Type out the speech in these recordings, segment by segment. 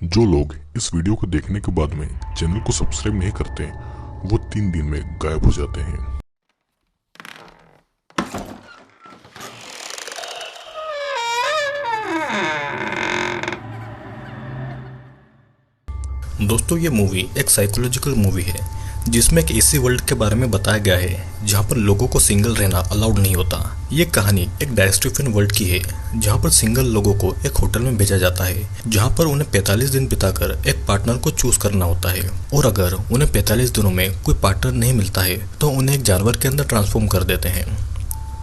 जो लोग इस वीडियो को देखने के बाद में चैनल को सब्सक्राइब नहीं करते वो 3 दिन में गायब हो जाते हैं। दोस्तों, ये मूवी एक साइकोलॉजिकल मूवी है जिसमें एक ऐसी वर्ल्ड के बारे में बताया गया है जहां पर लोगों को सिंगल रहना अलाउड नहीं होता। ये कहानी एक डायस्ट्रोफियन वर्ल्ड की है जहां पर सिंगल लोगों को एक होटल में भेजा जाता है जहां पर उन्हें 45 दिन बिताकर एक पार्टनर को चूज करना होता है, और अगर उन्हें 45 दिनों में कोई पार्टनर नहीं मिलता है तो उन्हें एक जानवर के अंदर ट्रांसफॉर्म कर देते हैं।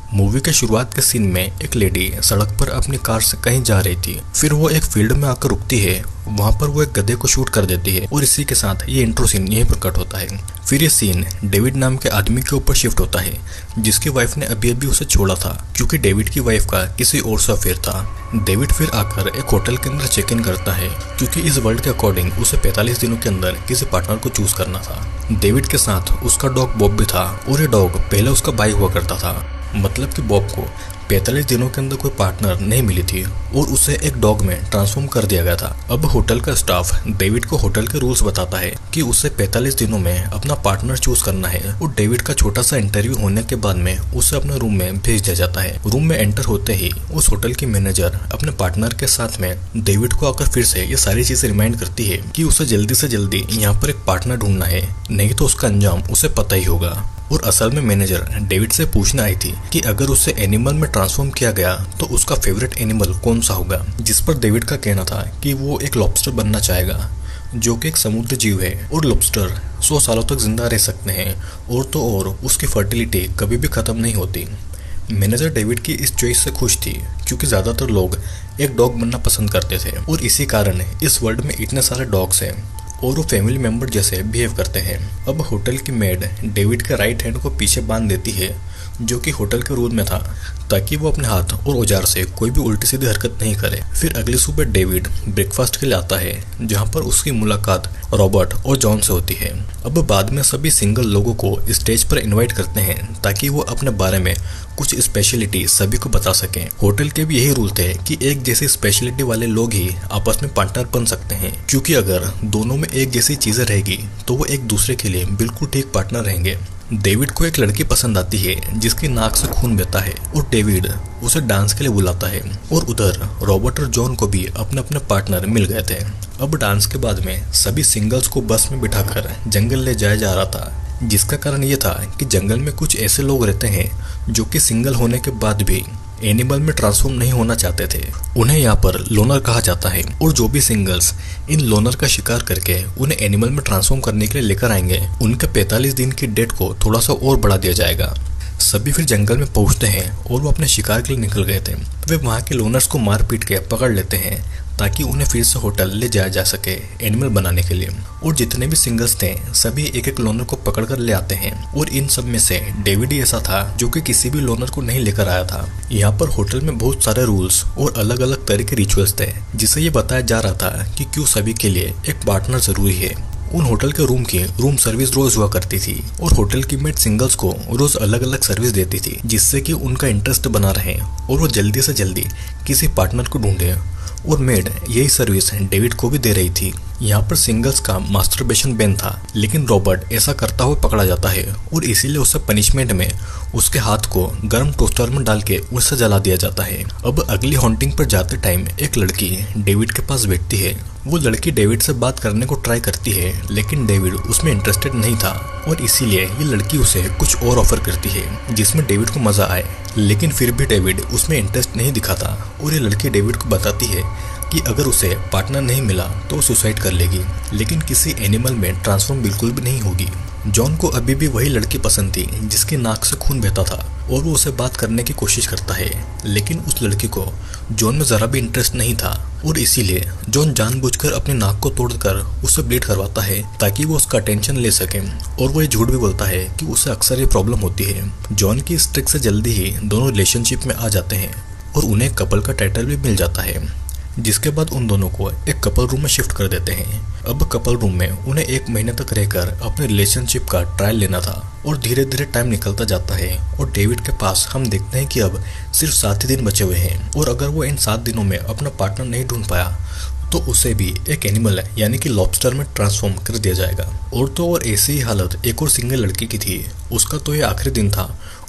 मूवी के शुरुआत के सीन में एक लेडी सड़क पर अपनी कार से कहीं जा रही थी, फिर वो एक फील्ड में आकर रुकती है, वहां पर वो एक गधे को शूट कर देती है और इसी के साथ ये इंट्रो सीन यहीं पर कट होता है। फिर ये सीन डेविड नाम के आदमी के ऊपर शिफ्ट होता है जिसकी वाइफ ने अभी अभी उसे छोड़ा था क्योंकि डेविड की वाइफ का किसी और से अफेयर था। डेविड फिर आकर एक होटल के अंदर चेक इन करता है क्योंकि इस वर्ल्ड के अकॉर्डिंग उसे 45 दिनों के अंदर किसी पार्टनर को चूज करना था। डेविड के साथ उसका डॉग बॉब भी था और ये डॉग पहले उसका भाई हुआ करता था, मतलब कि बॉब को 45 दिनों के अंदर कोई पार्टनर नहीं मिली थी और उसे एक डॉग में ट्रांसफॉर्म कर दिया गया था। अब होटल का स्टाफ डेविड को होटल के रूल्स बताता है कि उसे 45 दिनों में अपना पार्टनर चूज करना है और डेविड का छोटा सा इंटरव्यू होने के बाद में उसे अपने रूम में भेज दिया जाता है। रूम में एंटर होते ही उस होटल की मैनेजर अपने पार्टनर के साथ में डेविड को आकर फिर से ये सारी चीजें रिमाइंड करती है कि उसे जल्दी से जल्दी यहाँ पर एक पार्टनर ढूंढना है, नहीं तो उसका अंजाम उसे पता ही होगा। और असल में मैनेजर डेविड से पूछने आई थी कि अगर उसे एनिमल में ट्रांसफॉर्म किया गया तो उसका फेवरेट एनिमल कौन सा होगा, जिस पर डेविड का कहना था कि वो एक लॉबस्टर बनना चाहेगा जो कि एक समुद्र जीव है और लॉबस्टर 100 सालों तक जिंदा रह सकते हैं और तो और उसकी फर्टिलिटी कभी भी खत्म नहीं होती। मैनेजर डेविड की इस चॉइस से खुश थी क्योंकि ज्यादातर लोग एक डॉग बनना पसंद करते थे और इसी कारण इस वर्ल्ड में इतने सारे डॉग्स हैं और वो फैमिली मेंबर जैसे बिहेव करते हैं। अब होटल की मेड डेविड के राइट हैंड को पीछे बांध देती है जो कि होटल के रूल में था ताकि वो अपने हाथ और औजार से कोई भी उल्टी सीधी हरकत नहीं करे। फिर अगली सुबह डेविड ब्रेकफास्ट के लिए आता है जहाँ पर उसकी मुलाकात रॉबर्ट और जॉन से होती है। अब बाद में सभी सिंगल लोगों को स्टेज पर इनवाइट करते हैं ताकि वो अपने बारे में कुछ स्पेशलिटी सभी को बता सकें। होटल के भी यही रूल थे कि एक जैसी स्पेशलिटी वाले लोग ही आपस में पार्टनर बन सकते हैं, क्योंकि अगर दोनों में एक जैसी चीजें रहेगी तो वो एक दूसरे के लिए बिल्कुल ठीक पार्टनर रहेंगे। डेविड को एक लड़की पसंद आती है जिसकी नाक से खून बहता है और डेविड उसे डांस के लिए बुलाता है और उधर रॉबर्ट और जॉन को भी अपने अपने पार्टनर मिल गए थे। अब डांस के बाद में सभी सिंगल्स को बस में बिठाकर जंगल ले जाया जा रहा था, जिसका कारण ये था कि जंगल में कुछ ऐसे लोग रहते हैं जो कि सिंगल होने के बाद भी एनिमल में ट्रांसफॉर्म नहीं होना चाहते थे। उन्हें यहाँ पर लोनर कहा जाता है और जो भी सिंगल्स इन लोनर का शिकार करके उन्हें एनिमल में ट्रांसफॉर्म करने के लिए लेकर आएंगे उनके 45 दिन की डेट को थोड़ा सा और बढ़ा दिया जाएगा। सभी फिर जंगल में पहुंचते हैं और वो अपने शिकार के लिए निकल गए थे। वे वहाँ के लोनर्स को मार पीट के पकड़ लेते हैं ताकि उन्हें फिर से होटल ले जाया जा सके एनिमल बनाने के लिए। और जितने भी सिंगल्स थे सभी एक एक लोनर को पकड़ कर ले आते हैं और इन सब में से डेविड ही ऐसा था जो कि किसी भी लोनर को नहीं लेकर आया था। यहाँ पर होटल में बहुत सारे रूल्स और अलग अलग तरह के रिचुअल्स थे जिसे ये बताया जा रहा था कि क्यों सभी के लिए एक पार्टनर जरूरी है। उन होटल के रूम की रूम सर्विस रोज हुआ करती थी और होटल की मेड सिंगल्स को रोज अलग अलग सर्विस देती थी जिससे कि उनका इंटरेस्ट बना रहे और वो जल्दी से जल्दी किसी पार्टनर को ढूंढे, और मेड यही सर्विस डेविड को भी दे रही थी। यहाँ पर सिंगल्स का मास्टरबेशन बैन था, लेकिन रॉबर्ट ऐसा करता हुआ पकड़ा जाता है और इसीलिए उसे पनिशमेंट में उसके हाथ को गर्म टोस्टर में डाल के उसे जला दिया जाता है। अब अगली हॉन्टिंग पर जाते टाइम एक लड़की डेविड के पास बैठती है। वो लड़की डेविड से बात करने को ट्राई करती है लेकिन डेविड उसमें इंटरेस्टेड नहीं था और इसीलिए ये लड़की उसे कुछ और ऑफर करती है जिसमें डेविड को मजा आए, लेकिन फिर भी डेविड उसमें इंटरेस्ट नहीं दिखाता और ये लड़की डेविड को बताती है कि अगर उसे पार्टनर नहीं मिला तो वो सुसाइड कर लेगी, लेकिन किसी एनिमल में ट्रांसफॉर्म बिल्कुल भी नहीं होगी। जॉन को अभी भी वही लड़की पसंद थी जिसकी नाक से खून बहता था और वो उसे बात करने की कोशिश करता है, लेकिन उस लड़की को जॉन में जरा भी इंटरेस्ट नहीं था और इसीलिए जॉन जानबूझकर अपनी नाक को तोड़कर उसे ब्लीड करवाता है ताकि वो उसका अटेंशन ले सके। और वो ये झूठ भी बोलता है कि उसे अक्सर ये प्रॉब्लम होती है। जॉन की इस ट्रिक से जल्दी ही दोनों रिलेशनशिप में आ जाते हैं और उन्हें कपल का टाइटल भी मिल जाता है, जिसके बाद उन दोनों को एक कपल रूम में शिफ्ट कर देते हैं। अब कपल रूम में उन्हें 1 महीने तक रहकर अपने रिलेशनशिप का ट्रायल लेना था और धीरे धीरे टाइम निकलता जाता है और डेविड के पास हम देखते हैं कि अब सिर्फ 7 ही दिन बचे हुए हैं और अगर वो इन 7 दिनों में अपना पार्टनर नहीं ढूंढ पाया तो उसे भी एक एनिमल यानी कि लॉबस्टर में ट्रांसफॉर्म कर दिया जाएगा। और तो और ऐसी ही हालत एक और सिंगल लड़की की थी। उसका तो ये आखिरी दिन था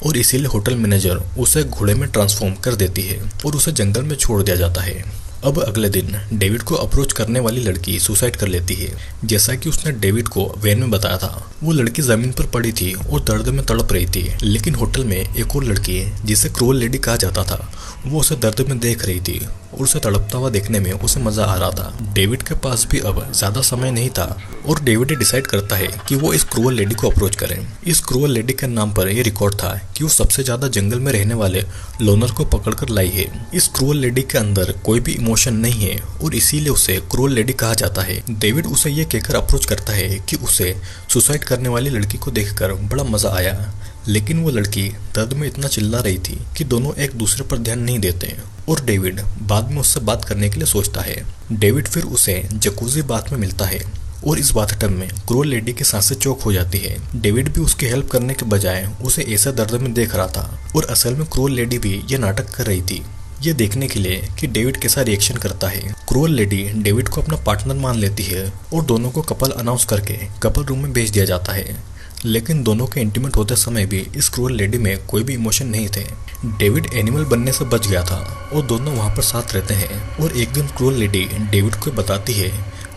और इसीलिए होटल मैनेजर उसे घोड़े में ट्रांसफॉर्म कर देती है और उसे जंगल में छोड़ दिया जाता है। अब अगले दिन डेविड को अप्रोच करने वाली लड़की सुसाइड कर लेती है। जैसा कि उसने डेविड को वैन में बताया था, वो लड़की जमीन पर पड़ी थी और दर्द में तड़प रही थी। लेकिन होटल में एक और लड़की जिसे क्रूअल लेडी कहा जाता था, वो उसे दर्द में देख रही थी और उसे तड़पता हुआ देखने में उसे मजा आ रहा था। डेविड के पास भी अब ज्यादा समय नहीं था और डेविड डिसाइड करता है कि वो इस क्रूअल लेडी को अप्रोच करें। इस क्रूअल लेडी के नाम पर यह रिकॉर्ड था कि वो सबसे ज्यादा जंगल में रहने वाले लोनर को पकड़कर लाई है। इस क्रूअल लेडी के अंदर कोई भी इमोशन नहीं है और इसीलिए उसे क्रूअल लेडी कहा जाता है। डेविड उसे ये कहकर अप्रोच करता है कि उसे सुसाइड करने वाली लड़की को देखकर बड़ा मजा आया, लेकिन वो लड़की दर्द में इतना चिल्ला रही थी कि दोनों एक दूसरे पर ध्यान नहीं देते और डेविड बाद में उससे बात करने के लिए सोचता है। डेविड फिर उसे जकूजी बाथ में मिलता है और इस बाथटब में क्रूअल लेडी की सांसें चौक हो जाती है। डेविड भी उसकी हेल्प करने के बजाय उसे ऐसा दर्द में देख रहा था और असल में क्रूअल लेडी भी ये नाटक कर रही थी, ये देखने के लिए कि डेविड कैसा रिएक्शन करता है। क्रूअल लेडी डेविड को अपना पार्टनर मान लेती है और दोनों को कपल अनाउंस करके कपल रूम में भेज दिया जाता है। लेकिन दोनों के इंटीमेट होते समय भी इस क्रूअल लेडी में कोई भी इमोशन नहीं थे। डेविड एनिमल बनने से बच गया था और दोनों वहाँ पर साथ रहते हैं। और एक दिन क्रूअल लेडी डेविड को बताती है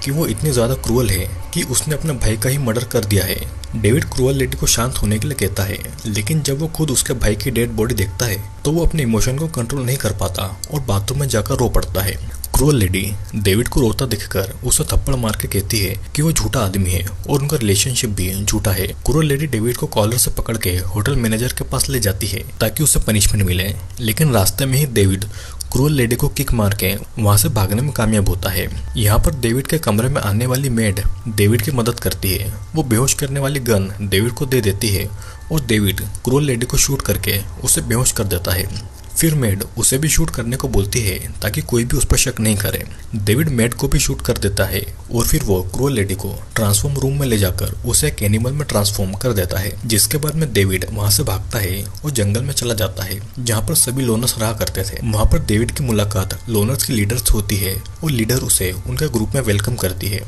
कि वो इतनी ज़्यादा क्रूअल है कि उसने अपने भाई का ही मर्डर कर दिया है। डेविड क्रूअल लेडी को शांत होने के लिए कहता है, लेकिन जब वो खुद उसके भाई की डेड बॉडी देखता है तो वो अपने इमोशन को कंट्रोल नहीं कर पाता और बाथरूम में जाकर रो पड़ता है। क्रूअल लेडी डेविड को रोता देखकर उसे थप्पड़ मार के कहती है कि वो झूठा आदमी है और उनका रिलेशनशिप भी झूठा है। क्रूअल लेडी डेविड को कॉलर से पकड़ के होटल मैनेजर के पास ले जाती है ताकि उसे पनिशमेंट मिले, लेकिन रास्ते में ही डेविड क्रूअल लेडी को किक मार के वहाँ से भागने में कामयाब होता है। यहाँ पर डेविड के कमरे में आने वाली मेड डेविड की मदद करती है। वो बेहोश करने वाली गन डेविड को दे देती है और डेविड क्रूअल लेडी को शूट करके उसे बेहोश कर देता है। फिर मेड उसे भी शूट करने को बोलती है ताकि कोई भी उस पर शक नहीं करे। डेविड मेड को भी शूट कर देता है और फिर वो क्रूअल लेडी को ट्रांसफॉर्म रूम में ले जाकर उसे एक एनिमल में ट्रांसफॉर्म कर देता है। जिसके बाद में डेविड वहाँ से भागता है और जंगल में चला जाता है जहाँ पर सभी लोनर्स रहा करते थे। वहाँ पर डेविड की मुलाकात लोनर्स की लीडर से होती है और लीडर उसे उनके ग्रुप में वेलकम करती है।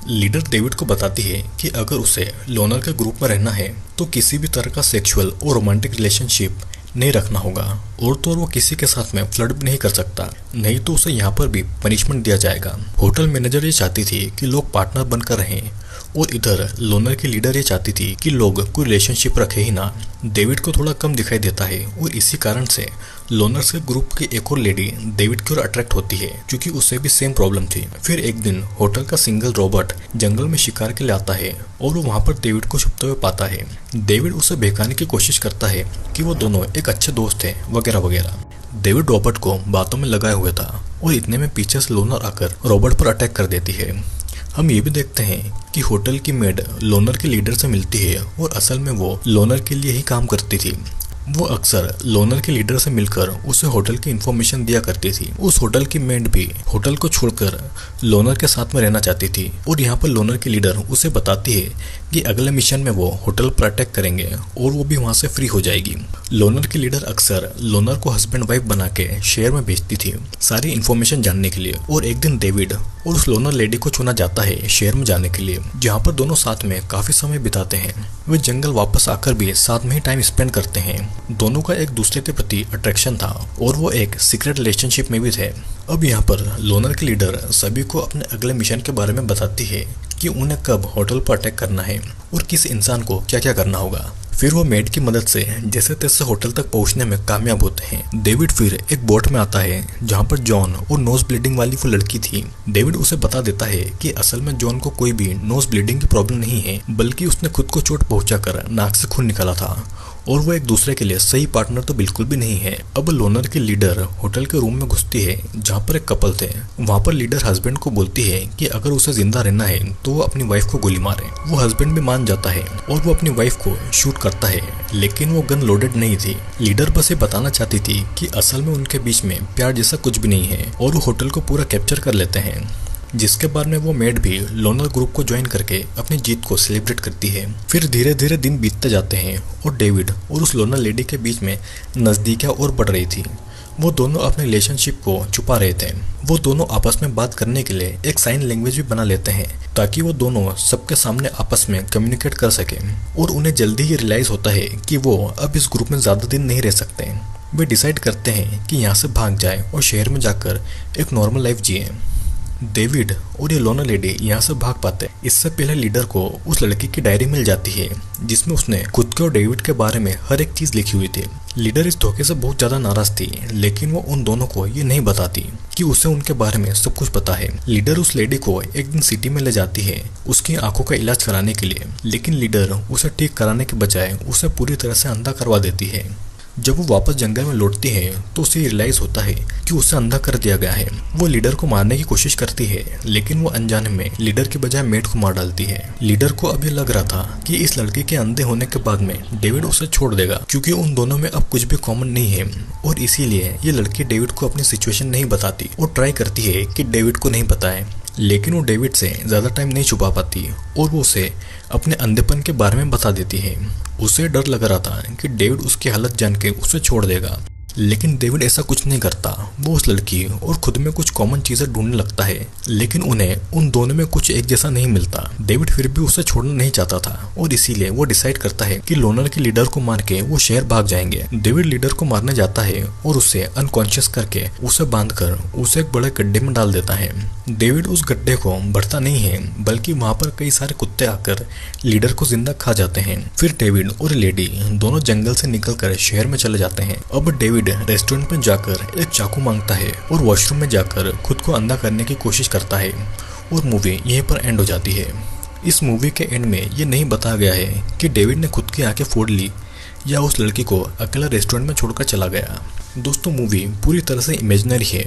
लीडर डेविड को बताती है कि अगर उसे लोनर के ग्रुप में रहना है तो किसी भी तरह का सेक्सुअल और रोमांटिक रिलेशनशिप नहीं रखना होगा और तो वो किसी के साथ में फ्लर्ट भी नहीं कर सकता, नहीं तो उसे यहाँ पर भी पनिशमेंट दिया जाएगा। होटल मैनेजर ये चाहती थी कि लोग पार्टनर बनकर रहें और इधर लोनर की लीडर ये चाहती थी कि लोग कोई रिलेशनशिप रखे ही ना। डेविड को थोड़ा कम दिखाई देता है और इसी कारण से लोनर्स के ग्रुप की एक और लेडी डेविड की ओर अट्रैक्ट होती है क्योंकि उसे भी सेम प्रॉब्लम थी। फिर एक दिन होटल का सिंगल रॉबर्ट जंगल में शिकार के लिए आता है और वो वहाँ पर डेविड को छुपते हुए पाता है। डेविड उसे बहकाने की कोशिश करता है कि वो दोनों एक अच्छे दोस्त हैं वगैरह वगैरह। डेविड रॉबर्ट को बातों में लगाए हुए था और इतने में पीछे से लोनर आकर रॉबर्ट पर अटैक कर देती है। हम ये भी देखते हैं कि होटल की मेड लोनर के लीडर से मिलती है और असल में वो लोनर के लिए ही काम करती थी। वो अक्सर लोनर के लीडर से मिलकर उसे होटल की इन्फॉर्मेशन दिया करती थी। उस होटल की मेड भी होटल को छोड़कर लोनर के साथ में रहना चाहती थी और यहाँ पर लोनर की लीडर उसे बताती है कि अगले मिशन में वो होटल पर अटैक करेंगे और वो भी वहाँ से फ्री हो जाएगी। लोनर की लीडर अक्सर लोनर को हस्बैंड वाइफ बना के शहर में भेजती थी सारी इन्फॉर्मेशन जानने के लिए। और एक दिन डेविड और उस लोनर लेडी को चुना जाता है शहर में जाने के लिए, जहाँ पर दोनों साथ में काफी समय बिताते हैं। वे जंगल वापस आकर भी साथ में ही टाइम स्पेंड करते हैं। दोनों का एक दूसरे के प्रति अट्रैक्शन था और वो एक सीक्रेट रिलेशनशिप में भी थे। अब यहाँ पर लोनर की लीडर सभी को अपने अगले मिशन के बारे में बताती है कि उन्हें कब होटल पर अटैक करना है और किस इंसान को क्या क्या करना होगा। फिर वो मेड की मदद से जैसे तैसे होटल तक पहुंचने में कामयाब होते हैं। डेविड फिर एक बोट में आता है जहां पर जॉन और नोज ब्लीडिंग वाली वो लड़की थी। डेविड उसे बता देता है कि असल में जॉन को कोई भी नोज ब्लीडिंग की प्रॉब्लम नहीं है, बल्कि उसने खुद को चोट पहुंचाकर नाक से खून निकाला था और वो एक दूसरे के लिए सही पार्टनर तो बिल्कुल भी नहीं है। अब लोनर की लीडर होटल के रूम में घुसती है जहाँ पर एक कपल थे। वहाँ पर लीडर हस्बैंड को बोलती है कि अगर उसे जिंदा रहना है तो वो अपनी वाइफ को गोली मारे। वो हस्बैंड भी मान जाता है और वो अपनी वाइफ को शूट करता है, लेकिन वो गन लोडेड नहीं थी। लीडर बस ये बताना चाहती थी कि असल में उनके बीच में प्यार जैसा कुछ भी नहीं है और वो होटल को पूरा कैप्चर कर लेते हैं। जिसके बाद में वो मेड भी लोनर ग्रुप को ज्वाइन करके अपनी जीत को सेलिब्रेट करती है। फिर धीरे धीरे दिन बीतते जाते हैं और डेविड और उस लोनर लेडी के बीच में नजदीकियां और बढ़ रही थी। वो दोनों अपने रिलेशनशिप को छुपा रहे थे। वो दोनों आपस में बात करने के लिए एक साइन लैंग्वेज भी बना लेते हैं ताकि वो दोनों सबके सामने आपस में कम्युनिकेट कर सके। और उन्हें जल्दी ही रियलाइज होता है कि वो अब इस ग्रुप में ज्यादा दिन नहीं रह सकते। वे डिसाइड करते हैं कि यहाँ से भाग जाए और शहर में जाकर एक नॉर्मल लाइफ जिए। डेविड और ये लोनर लेडी यहाँ से भाग पाते। इससे पहले लीडर को उस लड़की की डायरी मिल जाती है जिसमें उसने खुद के और डेविड के बारे में हर एक चीज लिखी हुई थी। लीडर इस धोखे से बहुत ज्यादा नाराज थी, लेकिन वो उन दोनों को ये नहीं बताती कि उसे उनके बारे में सब कुछ पता है। लीडर उस लेडी को एक दिन सिटी में ले जाती है उसकी आंखों का इलाज कराने के लिए, लेकिन लीडर उसे ठीक कराने के बजाय उसे पूरी तरह से अंधा करवा देती है। जब वो वापस जंगल में लौटती है तो उसे रियलाइज होता है कि उसे अंधा कर दिया गया है। वो लीडर को मारने की कोशिश करती है, लेकिन वो अनजाने में लीडर के बजाय मेट को मार डालती है। लीडर को अब ये लग रहा था कि इस लड़के के अंधे होने के बाद में डेविड उसे छोड़ देगा, क्योंकि उन दोनों में अब कुछ भी कॉमन नहीं है। और इसीलिए ये लड़की डेविड को अपनी सिचुएशन नहीं बताती और ट्राई करती है कि डेविड को नहीं बताए, लेकिन वो डेविड से ज्यादा टाइम नहीं छुपा पाती और वो उसे अपने अंधेपन के बारे में बता देती है। उसे डर लग रहा था कि डेविड उसकी हालत जान के उसे छोड़ देगा, लेकिन डेविड ऐसा कुछ नहीं करता। वो उस लड़की और खुद में कुछ कॉमन चीजें ढूंढने लगता है, लेकिन उन्हें उन दोनों में कुछ एक जैसा नहीं मिलता। डेविड फिर भी उसे छोड़ना नहीं चाहता था और इसीलिए वो डिसाइड करता है कि लोनर के लीडर को मार के वो शहर भाग जाएंगे। डेविड लीडर को मारने जाता है और उसे अनकॉन्शियस करके उसे बांधकर उसे एक बड़े गड्ढे में डाल देता है। डेविड उस गड्ढे को भरता नहीं है, बल्कि वहां पर कई सारे कुत्ते आकर लीडर को जिंदा खा जाते हैं। फिर डेविड और लेडी दोनों जंगल से निकलकर शहर में चले जाते हैं। अब डेविड रेस्टोरेंट में जाकर एक चाकू मांगता है और वॉशरूम में जाकर खुद को अंधा करने की कोशिश करता है और मूवी यहीं पर एंड हो जाती है। इस मूवी के एंड में ये नहीं बताया गया है कि डेविड ने खुद की आंखें फोड़ ली या उस लड़की को अकेला रेस्टोरेंट में छोड़कर चला गया। दोस्तों, मूवी पूरी तरह से इमेजिनरी है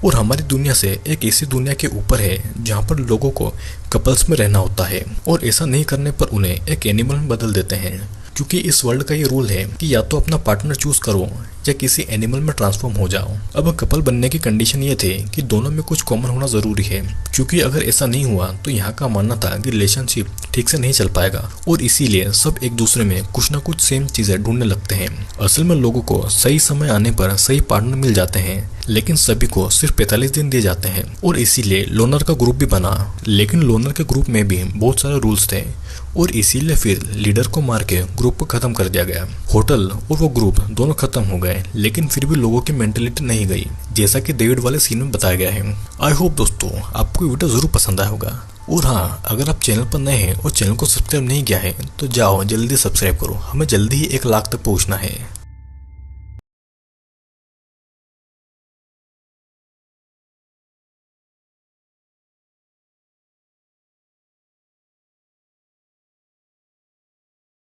और हमारी दुनिया से एक ऐसी दुनिया के ऊपर है जहाँ पर लोगों को कपल्स में रहना होता है और ऐसा नहीं करने पर उन्हें एक एनिमल में बदल देते हैं, क्योंकि इस वर्ल्ड का ये रूल है कि या तो अपना पार्टनर चूज करो या किसी एनिमल में ट्रांसफॉर्म हो जाओ। अब कपल बनने की कंडीशन ये थे कि दोनों में कुछ कॉमन होना जरूरी है, क्योंकि अगर ऐसा नहीं हुआ तो यहाँ का मानना था कि रिलेशनशिप ठीक से नहीं चल पाएगा और इसीलिए सब एक दूसरे में कुछ ना कुछ सेम चीजें ढूंढने लगते हैं। असल में लोगों को सही समय आने पर सही पार्टनर मिल जाते हैं, लेकिन सभी को सिर्फ 45 दिन दिए जाते हैं और इसीलिए लोनर का ग्रुप भी बना। लेकिन लोनर के ग्रुप में भी बहुत सारे रूल्स थे और इसीलिए फिर लीडर को मार के ग्रुप को खत्म कर दिया गया। होटल और वो ग्रुप दोनों खत्म हो गए, लेकिन फिर भी लोगों की मेंटेलिटी नहीं गई, जैसा कि डेविड वाले सीन में बताया गया है। आई होप दोस्तों आपको वीडियो जरूर पसंद आया होगा। और हाँ, अगर आप चैनल पर नए हैं और चैनल को सब्सक्राइब नहीं किया है तो जाओ जल्दी सब्सक्राइब करो, हमें जल्दी ही 1 लाख तक पहुंचना है।